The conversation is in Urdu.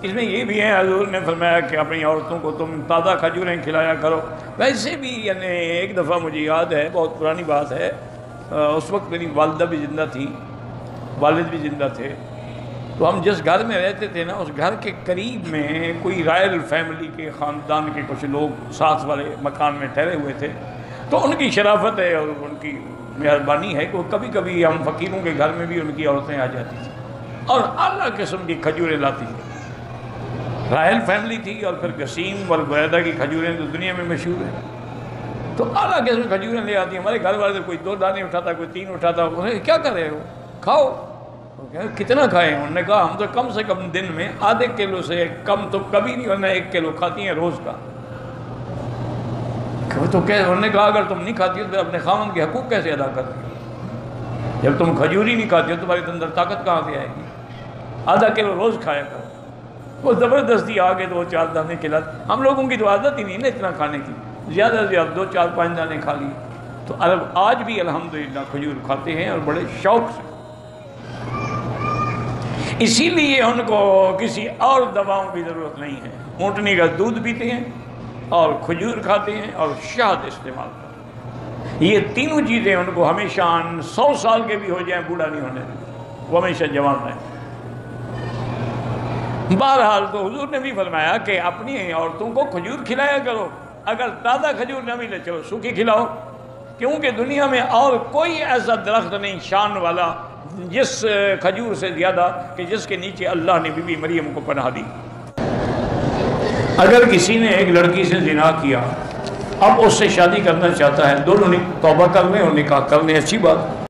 اس میں یہ بھی ہے حضور نے فرمایا کہ اپنی عورتوں کو تم تازہ کھجوریں کھلایا کرو. ویسے بھی یعنی ایک دفعہ مجھے یاد ہے، بہت پرانی بات ہے، اس وقت میری والدہ بھی زندہ تھی، والد بھی زندہ تھے. تو ہم جس گھر میں رہتے تھے نا، اس گھر کے قریب میں کوئی رائل فیملی کے خاندان کے کچھ لوگ ساتھ والے مکان میں ٹھہرے ہوئے تھے. تو ان کی شرافت ہے اور ان کی مہربانی ہے کہ وہ کبھی کبھی ہم فقیروں کے گھر میں بھی ان کی عورتیں آ جاتی تھیں اور اعلیٰ قسم کی کھجوریں لاتی تھیں. رائل فیملی تھی اور پھر گسیم اور بریدہ کی کھجوریں تو دنیا میں مشہور ہیں. تو اعلیٰ قسم کی کھجوریں لے آتی ہیں. ہمارے گھر والے کوئی 2 دانے اٹھاتا، کوئی 3 اٹھاتا. کیا کر رہے ہو؟ کھاؤ. کتنا کھائیں؟ انہوں نے کہا ہم تو کم سے کم دن میں آدھے کلو سے کم تو کبھی نہیں، ورنہ 1 کلو کھاتی ہیں روز کا. تو انہوں نے کہا اگر تم نہیں کھاتی ہو تو اپنے خاوند کے حقوق کیسے ادا کرتی ہو؟ جب تم کھجور ہی نہیں کھاتی ہو تمہارے اندر طاقت کہاں سے آئے گی؟ آدھا کلو روز کھایا کرو. وہ زبردستی آگے 2-4 دانے کھلاتے. ہم لوگوں کی تو عادت ہی نہیں نا اتنا کھانے کی، زیادہ سے زیادہ 2-4-5 دانے کھا لیے. تو عرب آج بھی الحمدللہ کھجور کھاتے ہیں اور بڑے شوق سے. اسی لیے ان کو کسی اور دواؤں کی ضرورت نہیں ہے. اونٹنی کا دودھ پیتے ہیں اور کھجور کھاتے ہیں اور شہد استعمال کرتے ہیں. یہ تینوں چیزیں ان کو ہمیشہ 100 سال کے بھی ہو جائیں بوڑھا نہیں ہونے دیتے، وہ ہمیشہ جوان رہیں. بہرحال تو حضور نے بھی فرمایا کہ اپنی عورتوں کو کھجور کھلایا کرو. اگر تازہ کھجور نہ ملے چلو سوکھی کھلاؤ، کیونکہ دنیا میں اور کوئی ایسا درخت نہیں شان والا جس کھجور سے زیادہ کہ جس کے نیچے اللہ نے بی بی مریم کو پناہ دی. اگر کسی نے ایک لڑکی سے زنا کیا، اب اس سے شادی کرنا چاہتا ہے، دونوں توبہ کر لیں اور نکاح کر لیں، اچھی بات.